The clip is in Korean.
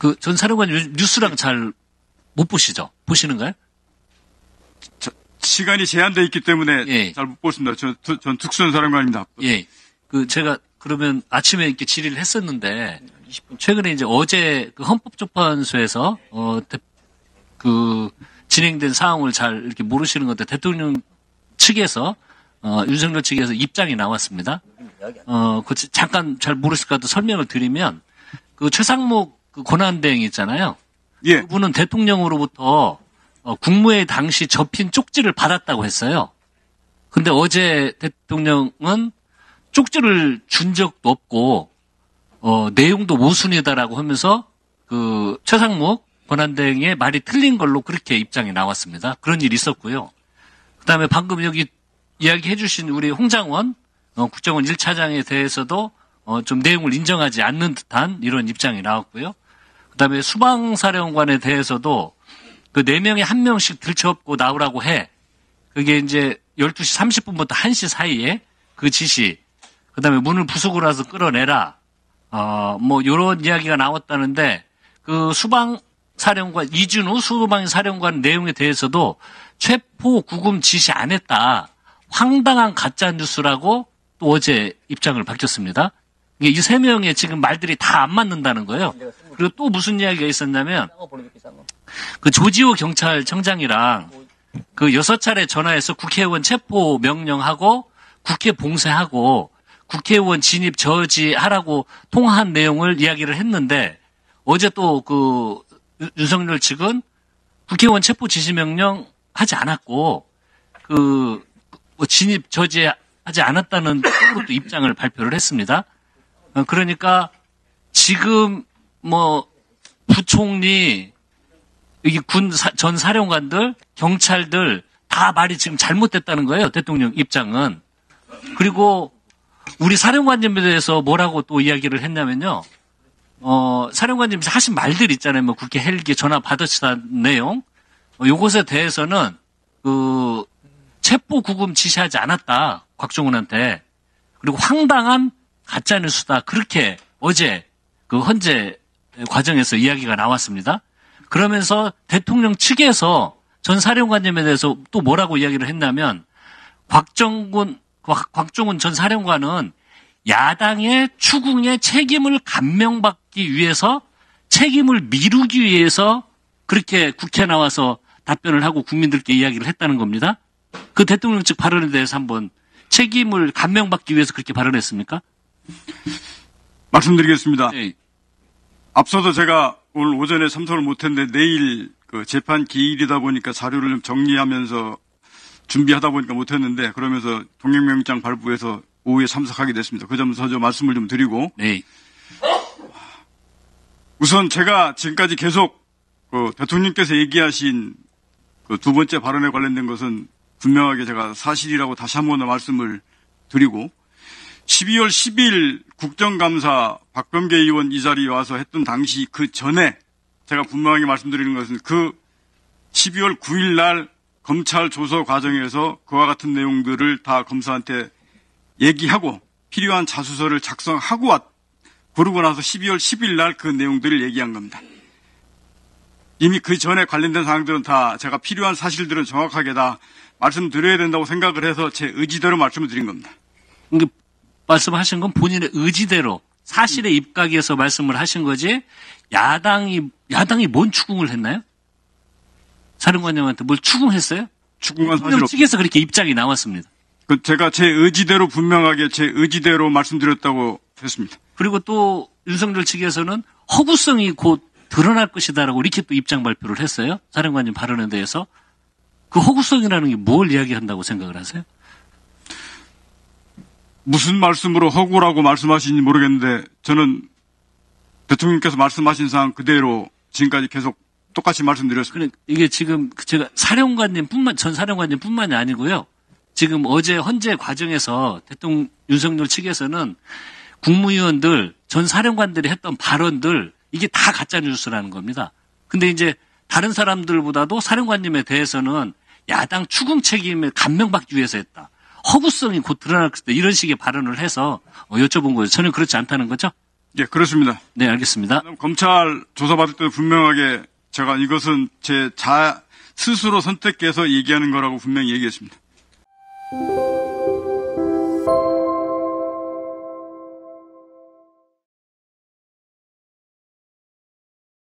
그 전 사령관님 뉴스랑 잘 못 보시죠? 보시는가요? 시간이 제한되어 있기 때문에 예. 잘 못 보습니다. 전 특수한 사령관입니다. 예. 그 제가 그러면 아침에 이렇게 질의를 했었는데 최근에 이제 어제 그 헌법재판소에서 그 진행된 사항을 잘 이렇게 모르시는 건데 대통령 측에서 윤석열 측에서 입장이 나왔습니다. 그 잠깐 잘 모르실까 도 설명을 드리면 그 최상목 그 권한대행 있잖아요. 예. 그분은 대통령으로부터 국무회의 당시 접힌 쪽지를 받았다고 했어요. 근데 어제 대통령은 쪽지를 준 적도 없고 내용도 모순이다라고 하면서 그 최상목 권한대행의 말이 틀린 걸로 그렇게 입장이 나왔습니다. 그런 일이 있었고요. 그다음에 방금 여기 이야기해 주신 우리 홍장원 국정원 1차장에 대해서도 좀 내용을 인정하지 않는 듯한 이런 입장이 나왔고요. 그다음에 수방사령관에 대해서도 그 4명에 1명씩 들쳐업고 나오라고 해. 그게 이제 12시 30분부터 1시 사이에 그 지시. 그다음에 문을 부수고 나서 끌어내라. 뭐 이런 이야기가 나왔다는데 그 수방사령관 이준우 수방사령관 내용에 대해서도 체포 구금 지시 안 했다. 황당한 가짜 뉴스라고 또 어제 입장을 밝혔습니다. 이 3명의 지금 말들이 다 안 맞는다는 거예요. 그리고 또 무슨 이야기가 있었냐면 그 조지호 경찰청장이랑 그 6차례 전화해서 국회의원 체포 명령하고 국회 봉쇄하고 국회의원 진입 저지하라고 통화한 내용을 이야기를 했는데 어제 또 그 윤석열 측은 국회의원 체포 지시 명령 하지 않았고 그 진입 저지하지 않았다는 또 입장을 발표를 했습니다. 그러니까 지금 뭐 부총리 여기 군 전 사령관들 경찰들 다 말이 지금 잘못됐다는 거예요. 대통령 입장은. 그리고 우리 사령관님에 대해서 뭐라고 또 이야기를 했냐면요. 사령관님 하신 말들 있잖아요. 뭐 국회 헬기 전화 받으시다는 내용. 요것에 대해서는 그 체포 구금 지시하지 않았다. 곽종훈한테. 그리고 황당한 가짜 뉴스다. 그렇게 어제 그 헌재 과정에서 이야기가 나왔습니다. 그러면서 대통령 측에서 전 사령관님에 대해서 또 뭐라고 이야기를 했냐면 곽종훈 전 사령관은 야당의 추궁의 책임을 감명받기 위해서 책임을 미루기 위해서 그렇게 국회에 나와서 답변을 하고 국민들께 이야기를 했다는 겁니다. 그 대통령 측 발언에 대해서 한번 책임을 감명받기 위해서 그렇게 발언했습니까? 말씀드리겠습니다. 네. 앞서도 제가 오늘 오전에 참석을 못했는데 내일 그 재판 기일이다 보니까 자료를 좀 정리하면서 준비하다 보니까 못했는데 그러면서 동행명장 발부해서 오후에 참석하게 됐습니다. 그 점에서 저 말씀을 좀 드리고 네. 우선 제가 지금까지 계속 그 대통령께서 얘기하신 그 두 번째 발언에 관련된 것은 분명하게 제가 사실이라고 다시 한 번 더 말씀을 드리고 12월 10일 국정감사 박범계 의원 이 자리에 와서 했던 당시 그 전에 제가 분명하게 말씀드리는 것은 그 12월 9일 날 검찰 조서 과정에서 그와 같은 내용들을 다 검사한테 얘기하고 필요한 자수서를 작성하고 그러고 나서 12월 10일 날 그 내용들을 얘기한 겁니다. 이미 그 전에 관련된 사항들은 다 제가 필요한 사실들은 정확하게 다 말씀드려야 된다고 생각을 해서 제 의지대로 말씀을 드린 겁니다. 말씀하신 건 본인의 의지대로 사실에 입각해서 말씀을 하신 거지 야당이 뭔 추궁을 했나요? 사령관님한테 뭘 추궁했어요? 추궁한 사실 없습니다. 측에서 그렇게 입장이 나왔습니다. 제가 제 의지대로 분명하게 제 의지대로 말씀드렸다고 했습니다. 그리고 또 윤석열 측에서는 허구성이 곧 드러날 것이다라고 이렇게 또 입장 발표를 했어요. 사령관님 발언에 대해서. 그 허구성이라는 게 뭘 이야기한다고 생각을 하세요? 무슨 말씀으로 허구라고 말씀하시는지 모르겠는데 저는 대통령께서 말씀하신 사항 그대로 지금까지 계속 똑같이 말씀드렸습니다. 이게 지금 제가 전 사령관님뿐만이 아니고요. 지금 어제 헌재 과정에서 대통령 윤석열 측에서는 국무위원들, 전 사령관들이 했던 발언들 이게 다 가짜 뉴스라는 겁니다. 근데 이제 다른 사람들보다도 사령관님에 대해서는 야당 추궁 책임을 감명받기 위해서 했다. 허구성이 곧 드러날 것이다. 이런 식의 발언을 해서 여쭤본 거예요. 저는 그렇지 않다는 거죠? 예, 그렇습니다. 네, 알겠습니다. 검찰 조사받을 때도 분명하게 제가 이것은 제 스스로 선택해서 얘기하는 거라고 분명히 얘기했습니다.